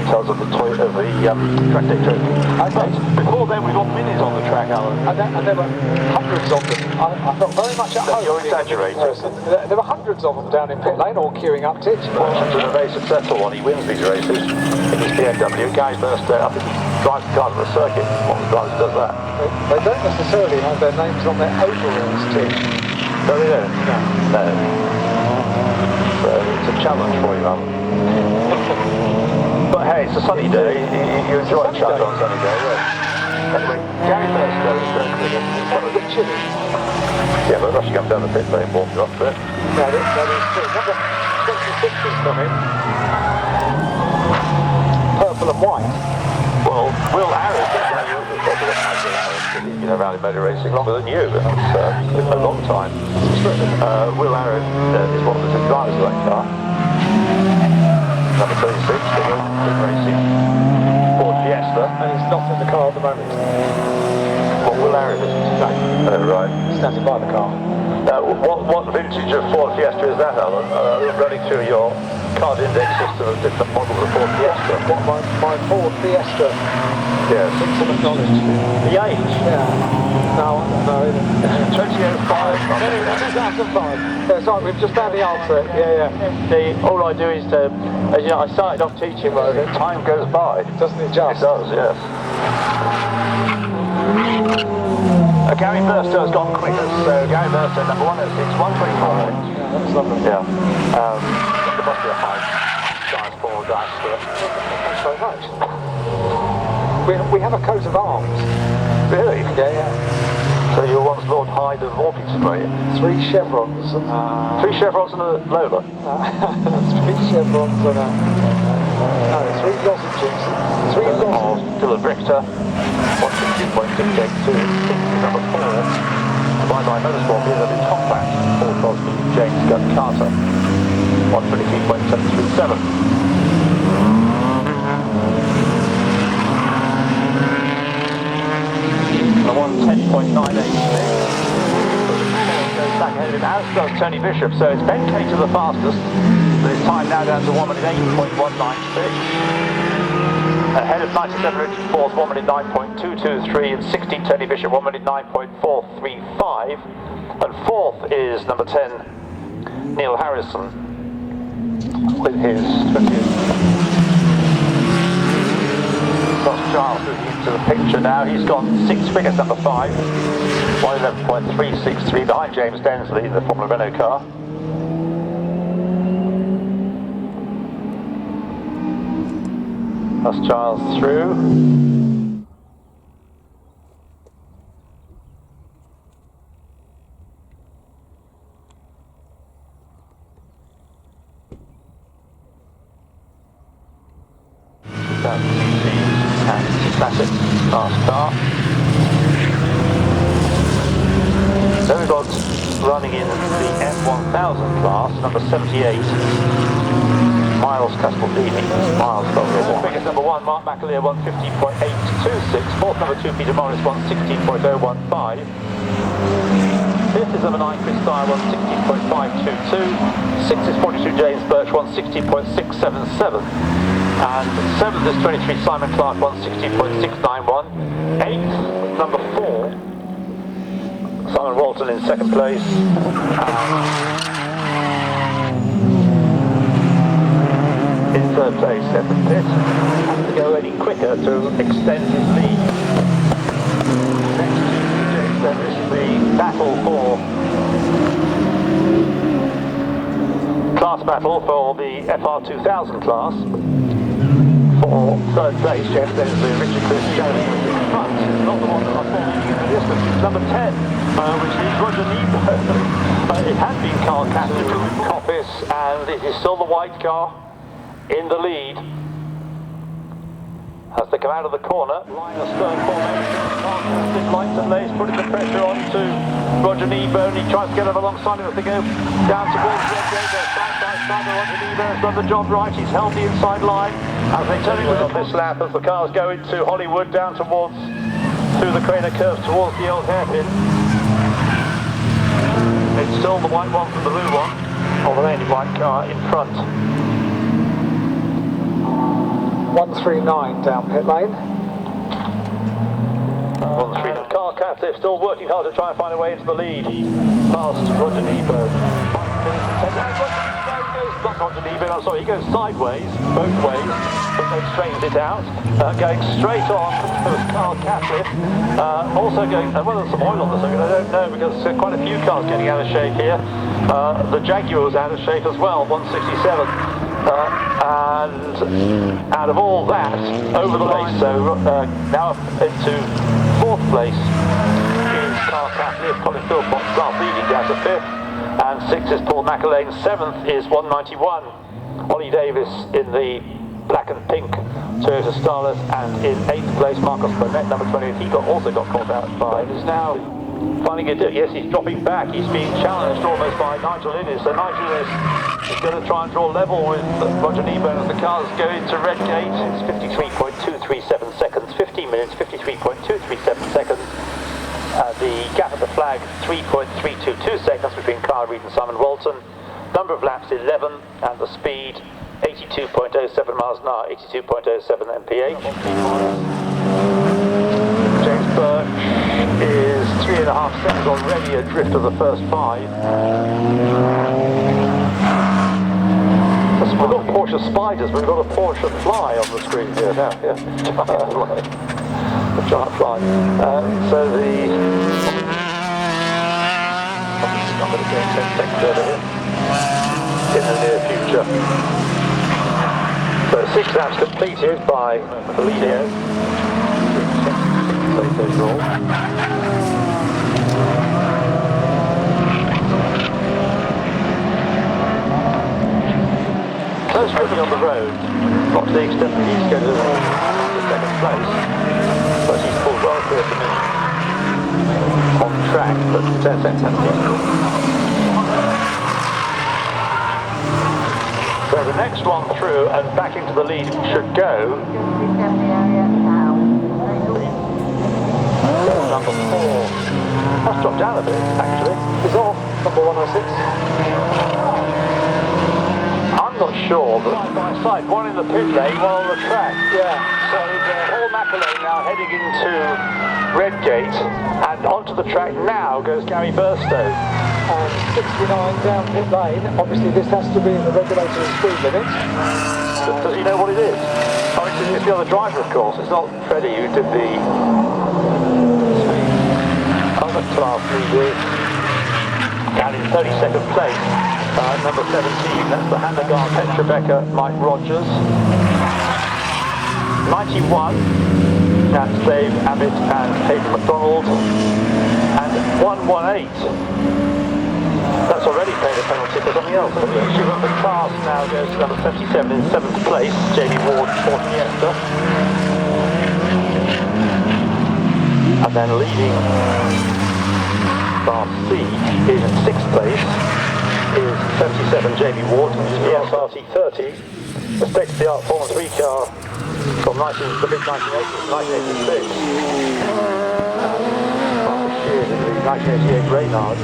details of the track day trophy. Okay. Before then, we got minis on the track, Alan. And there were hundreds of them. I felt very much at home. You're exaggerating. There were hundreds of them down in pit lane, all queuing up to it. It's a very successful one. He wins these races in his BMW. Guy Burst, I think he drives the cars on the circuit. One of the drivers does that. They don't necessarily have their names on their overalls, too. No, they don't. No. So it's a challenge for you, Alan. But hey, it's a sunny day. You enjoy a challenge on a sunny day, yeah. Anyway, Gary Burst goes It's a bit chilly. yeah, but rushing up down the pit lane warmed you up a bit. That is true. Number 26 has come in. Purple and white. Well, Will Harris, you know, rally motor racing longer than you, but it's a long time. Will Harris is one of the two drivers of that car. Number 36, the racing Ford Fiesta. And he's not in the car at the moment. Well, Will Harris isn't. Right. Standing by the car. What vintage of Ford Fiesta is that, Alan? Running through your card index system of different models of Ford Fiesta. What my Ford Fiesta. Yes. Some knowledge. The age? Yeah. No, 2005. 2005. That's right, we've just found the answer. Yeah. All I do is, as you know, I started off teaching where time goes by. Doesn't it just? It does, yes. Gary Burstow has gone quicker, so Gary Burstow, number 106, 124. Yeah, that's lovely. Yeah. There must be a high size for guys to it. Thanks very much. We have a coat of arms. Really? Yeah. So you were once Lord Hyde of Orchestra? 3 chevrons. 3 chevrons and a Lola? 3 chevrons and a... No, 3 lozenges. 3 lozenges. Still a Richter. 160.682. Number 4. Bye-bye Motorsport. These are the compact. Paul Crosby, James Gunn Carter. 123.737. The 110.986. Goes back ahead of him, as does Tony Bishop. So it's Ben K to the fastest, but his time now down to 1 minute 8.196. Ahead of 97 Richard Force, 1 minute 9.223, and 16 Tony Bishop, 1 minute 9.435. And fourth is number 10, Neil Harrison, with his 20th. Ross Giles moving into the picture now. He's gone 6 figures, number 5, 111.363 behind James Densley in the Formula Renault car. Ross Giles through. Classic fast car. Then we've got running in the F1000 class, number 78, Miles Castledini. Miles Figures number 1, Mark McAleer, 150.826. Fourth, number 2, Peter Morris, 116.015. Fifth is number 9, Chris Dyer, 116.522. Sixth is 42, James Birch, 116.677. And 7th is 23, Simon Clark, 160.691. 8th, number 4, Simon Walton in 2nd place. In 3rd place, Stephen Pitt. Has to go any quicker to extend his lead. Next to James, is the battle class battle for the FR2000 class. For 3rd place, James Densley and Richard Chris Jones in front. It's not the one that I thought in the distance. It's number 10, which is Roger Niebuhr. It has been car captain with Coppice, and it is still the white car in the lead. As they come out of the corner, line of stern formation, lights and lace, putting the pressure on to Roger Niebuhr, and he tries to get them alongside him as they go down towards the end. Side by side, Roger Niebuhr has done the job right. He's held the inside line as they turn into this lap as the cars go into Hollywood down towards, through the Craner curves towards the old hairpin. It's still the white one from the blue one, or the lady white car in front. 139 down pit lane. Carl Catliffe still working hard to try and find a way into the lead. Past Roger Nebo. Not Roger Nebo, I'm sorry, he goes sideways, both ways, but then straightens it out. Going straight on was Carl Catliffe. Also going, well, there's some oil on the circuit, I don't know, because quite a few cars getting out of shape here. The Jaguar was out of shape as well, 167. And out of all that, over the race, so now into 4th place is Carl Catliffe. Colin Philpott starts leading down to 5th, and 6th is Paul McElwain, 7th is 191. Ollie Davis in the black and pink Toyota Starlet, and in 8th place Marcos Burnett, number 28. He also got caught out by, is now finding it. Yes, he's dropping back. He's being challenged almost by Nigel Innes. So Nigel Innes is going to try and draw level with Roger Nebo as the cars go into Redgate. It's 53.237 seconds, 15 minutes, 53.237 seconds. The gap at the flag, 3.322 seconds between Kyle Reid and Simon Walton. Number of laps, 11, and the speed, 82.07 miles an hour, 82.07 mph. James Birch is 3.5 seconds already adrift of the first 5. We've got Porsche Spiders, but we've got a Porsche Fly on the screen here now. Yeah, the giant fly. So the... I'm going to go 10 seconds over here in the near future. So 6 laps completed by Polino. Overall. Close running on the road, not to the extent that he's going to second place, but he's pulled well clear for me on track, but 10 seconds. So the next one through and back into the lead should go. Number 4. That's dropped down a bit, actually. It's off, number 106. I'm not sure, but side by side, one in the pit lane, one on the track. Yeah. So Paul McElwain now heading into Redgate, and onto the track now goes Gary Burstow. And 69 down pit lane. Obviously this has to be in the regulated speed limit. Does he know what it is? Oh, it's the other driver, of course. It's not Freddie who did the other class leader. Down in 32nd place, number 17. That's the Hannigar, Petra Becker, Mike Rogers. 91. That's Dave Abbott and Hayden McDonald. And 118. That's already paid a penalty for something else. The class now goes to number 77 in 7th place, Jamie Ward, Ford Fiesta. And then leading Class C in 6th place is 77 Jamie Ward, ESRT 30, a state-of-the-art Formula 3 car from the mid-1980s, 1986. Years in the 1988 Reynard.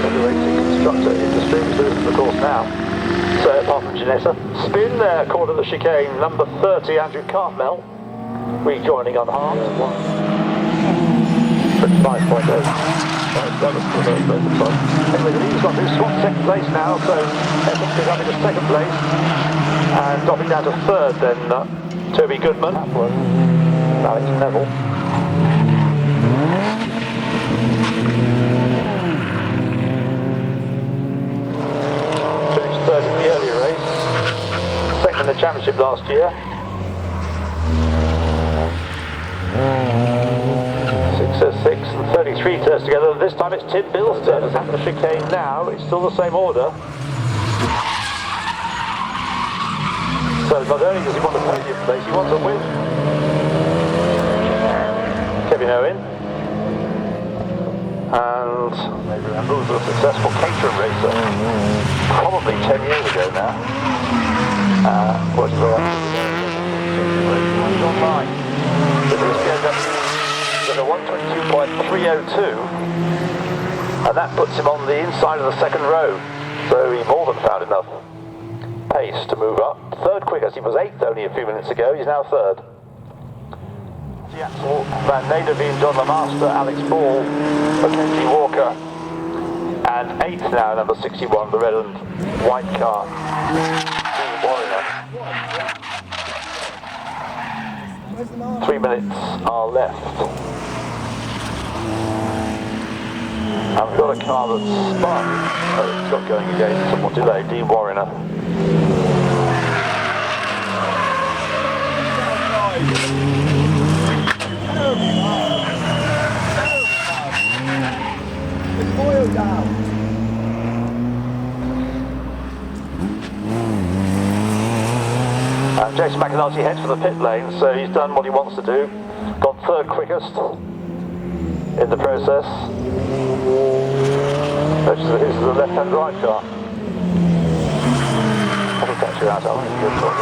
The racing constructor industry is moving the course now. So apart from Janessa, spin there, caught at the chicane, number 30 Andrew Cartmel, rejoining unharmed. 55.0. Anyway, the leader's got to swap second place now, so Evans is up into second place, and dropping down to 3rd then Toby Goodman, Alex Neville. Finished 3rd in the earlier race, 2nd in the championship last year. 6 and 33 turns together. This time it's Tim Bill's turn. It's at the chicane now. It's still the same order. So not only does he want a podium place, he wants a win. Kevin Owen. And maybe remember was a successful Caterham racer. Probably 10 years ago now. Working way up to the online. But this BMW at a 122.302, and that puts him on the inside of the second row, so he more than found enough. pace to move up. Third quickest, he was 8th only a few minutes ago, he's now 3rd. Seattle, Van Nederveen, John Lamaster, Alex Ball, Mackenzie Walker, and 8th now, number 61, the red and white car, Warrior. 3 minutes are left. And we've got a car that's spun. Oh, it's got going again, somewhat delayed, Dean Warriner. And Jason McAnulty heads for the pit lane, so he's done what he wants to do. Got 3rd quickest in the process. This is the left-hand drive car. That'll catch you out, I think it's good for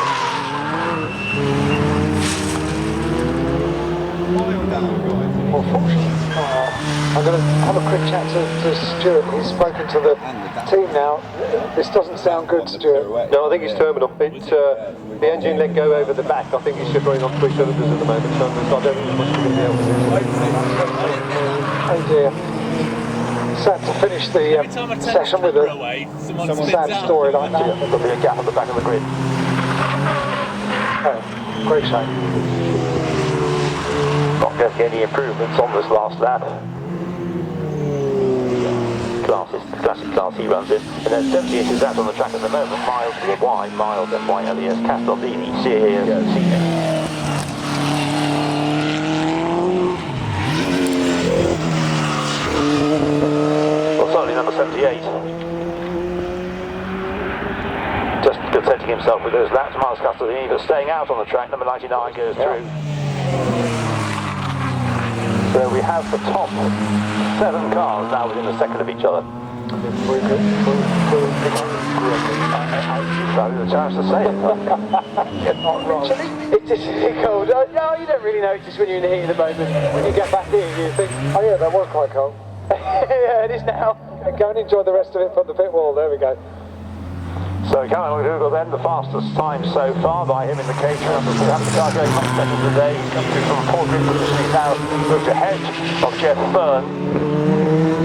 Well, fortunately, I'm going to have a quick chat to Stuart. He's spoken to the team now. This doesn't sound good, Stuart. No, I think it's terminal. The engine let go over the back. I think it's shivering on 3 cylinders at the moment, so I don't think there's much we're going to be able to do. Oh dear. Sad to finish the session with a sad story like that. There'll be a gap at the back of the grid. Oh, great shame. Not getting any improvements on this last lap. Classic class he runs in. And then 78 is out on the track at the moment. Miles to the Y, Miles MYLES, Castellini, CAS. Well, certainly number 78. Just contenting himself with those laps. Miles Castellini, but staying out on the track. Number 99 goes through. So we have the top 7 cars now within a second of each other. I have the chance to say it. Not wrong. It's just cold. No, you don't really notice when you're in the heat of the moment. When you get back in, you think, oh yeah, that was quite cold. Yeah, it is now. Go and enjoy the rest of it from the pit wall. There we go. So Cameron Google then, the fastest time so far by him in the caterer. We have the car going much better today. He's come through from a poor grid position. He's now moved ahead of Jeff Byrne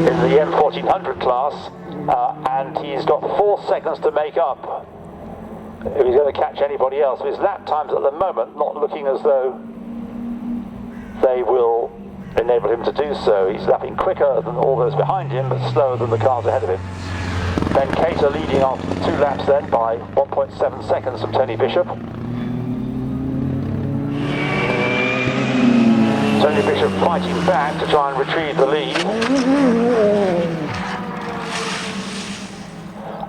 in the M1400 class. And he's got 4 seconds to make up if he's going to catch anybody else. His lap times at the moment not looking as though they will enable him to do so. He's lapping quicker than all those behind him, but slower than the cars ahead of him. Ben Cater leading after 2 laps then by 1.7 seconds from Tony Bishop. Tony Bishop fighting back to try and retrieve the lead.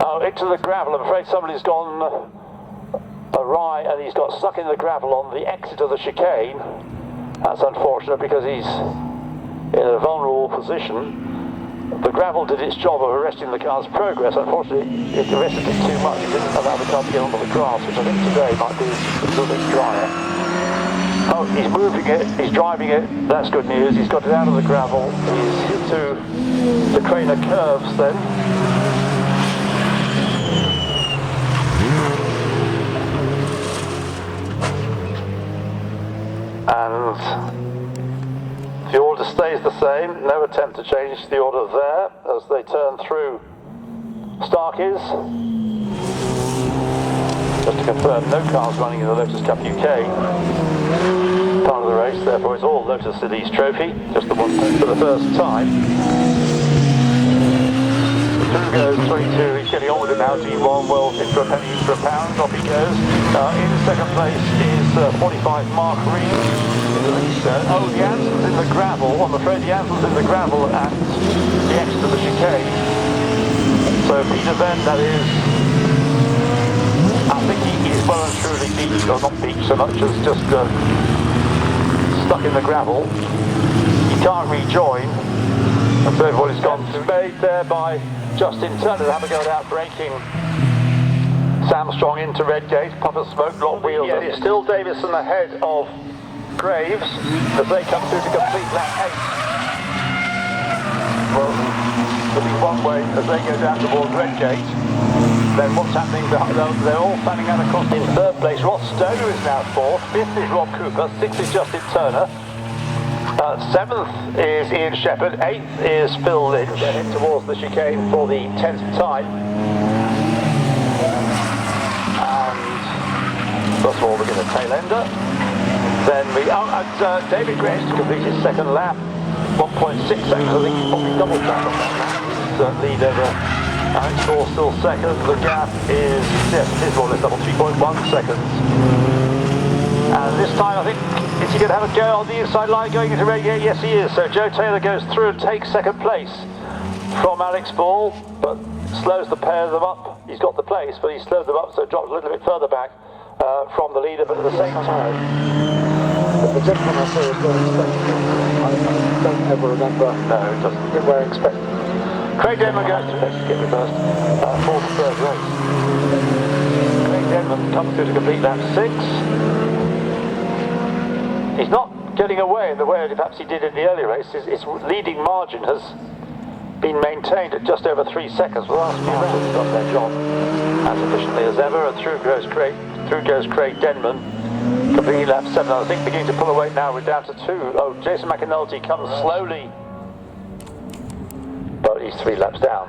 Oh, into the gravel. I'm afraid somebody's gone awry and he's got stuck in the gravel on the exit of the chicane. That's unfortunate because he's in a vulnerable position. The gravel did its job of arresting the car's progress. Unfortunately, it arrested it too much. It didn't allow the car to get onto the grass, which I think today might be a little bit drier. Oh, he's moving it, he's driving it. That's good news. He's got it out of the gravel. He's into the Craner curves then. And the order stays the same, no attempt to change the order there as they turn through Starkey's. Just to confirm, no cars running in the Lotus Cup UK part of the race, therefore it's all Lotus Cities Trophy, just the one for the first time. Through goes 22, he's getting on with it now, G1, well, fit for a penny for a pound, off he goes. In second place is 45 Mark Reed. Oh, the Anson's in the gravel. I'm afraid the Anson's in the gravel at the exit of the chicane. So Peter Venn, that is, I think he is well and truly beached, or not beached so much as just stuck in the gravel. He can't rejoin. And so everybody's gone to made there by Justin Turner. Have a go at braking Sam Strong into Redgate. Puff of smoke, lock wheels. Yeah, it's still Davison ahead of Graves as they come through to complete lap 8. Well, there'll be one way as they go down towards Redgate. then what's happening? They're all fanning out across in third place. Ross Stoner is now fourth. Fifth is Rob Cooper. Sixth is Justin Turner. Seventh is Ian Shepherd. Eighth is Phil Lynch. They're heading towards the chicane for the 10th time. And first of all, we get a tail ender. Then we David Grace to complete his second lap. 1.6 seconds. I think he's probably double that on that lap. Lead over Alex Ball still second. The gap is, yes, his one is double 3.1 seconds. And this time I think, is he going to have a go on the inside line going into red gate? Yes he is. So Joe Taylor goes through and takes second place from Alex Ball, but slows the pair of them up. He's got the place, but he slowed them up, so drops a little bit further back from the leader, but at the same time. The gentleman I saw was wearing spectacles. I don't ever remember. No, it doesn't. Been wearing spectacles. Craig Denman goes to get reversed for the third race. Craig Denman comes through to complete lap 6. He's not getting away in the way that perhaps he did in the earlier race. His leading margin has been maintained at just over 3 seconds. The last few rounds he's done their job as efficiently as ever, and through goes Craig Denman, completing lap 7. I think beginning to pull away now. We're down to 2. Oh, Jason McAnulty comes slowly, but he's 3 laps down.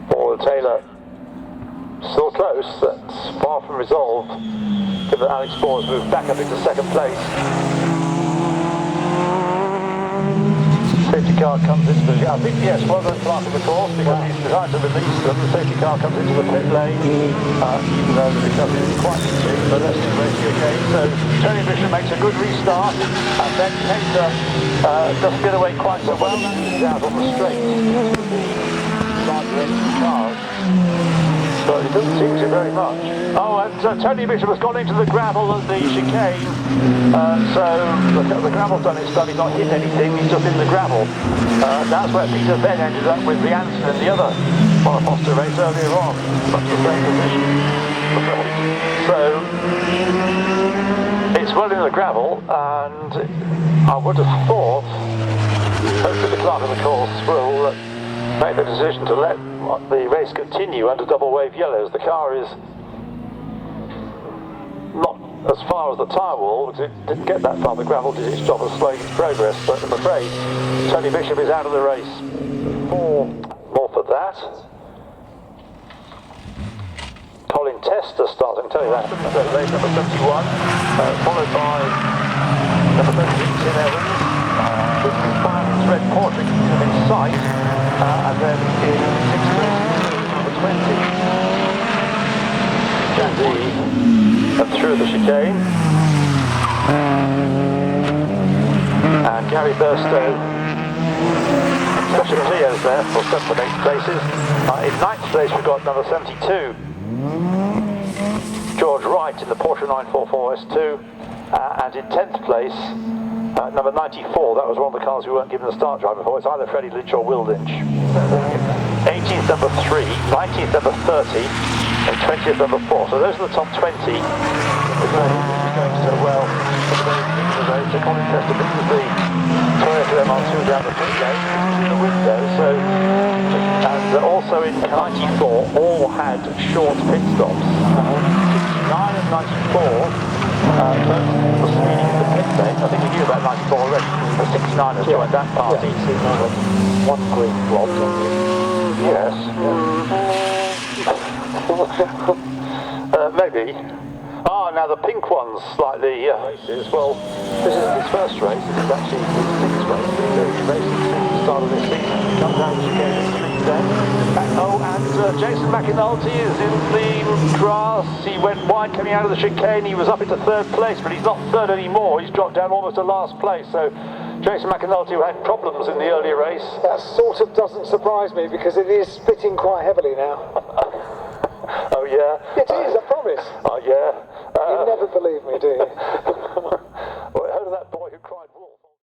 Paul Taylor still close. That's far from resolved. Given that Alex Ball has moved back up into second place. Safety car comes into the... I think, yes, well done Clark of the course, because he's trying to release them. The safety car comes into the pit lane, even though the recovery isn't quite complete, but let's do racing again. So Tony Bishop makes a good restart, and then Taylor doesn't get away quite so well. He's out on the straight. Side of the cars. But it doesn't seem to very much. Oh, and Tony Bishop has gone into the gravel at the chicane. So the gravel's done its stuff. He's not hit anything. He's just in the gravel. That's where Peter then ended up with Rianson in the other monoposter race earlier on. Much the same position. So it's well in the gravel, and I would have thought, hopefully the clerk of the course will make the decision to let the race continue under double wave yellows. The car is not as far as the tyre wall, because it didn't get that far. The gravel did its job of slowing its progress, but I'm afraid Tony Bishop is out of the race. More for that. Colin Tester starts, I can tell you that. So race number 71, followed by number 36 in Evans. With Fireman's Red Portrait in sight, and then in 6th place, number 20, Jandy through the chicane, and Gary Burstow, Sasha Cleo's there for 7th and 8th places. In 9th place we've got number 72, George Wright in the Porsche 944 S2, and in 10th place, number 94, that was one of the cars we weren't given a start driver for. It's either Freddie Lynch or Will Lynch. 18th number 3, 19th number 30, and 20th number 4. So those are the top 20. It's going so well at the very beginning of the race. So Colin Tester misses the Toyota MR2 down the pit lane, in the window. So, and also in 94, all had short pit stops. 69 and 94. Was speeding in the pit lane. I think he knew about 94 already. But 69 has joined that party. Yeah, one green blob on you. Yes. Maybe. Now the pink one's slightly races. Well, this isn't his first race. This is actually his 6th race. He's racing since the start of this season. He comes out of the chicane and streets there. And Jason McAnulty is in the grass. He went wide coming out of the chicane. He was up into 3rd place, but he's not 3rd anymore. He's dropped down almost to last place. So Jason McAnulty, who had problems in the earlier race. That sort of doesn't surprise me, because it is spitting quite heavily now. Oh yeah? It is, I promise. Oh yeah. You never believe me, do you?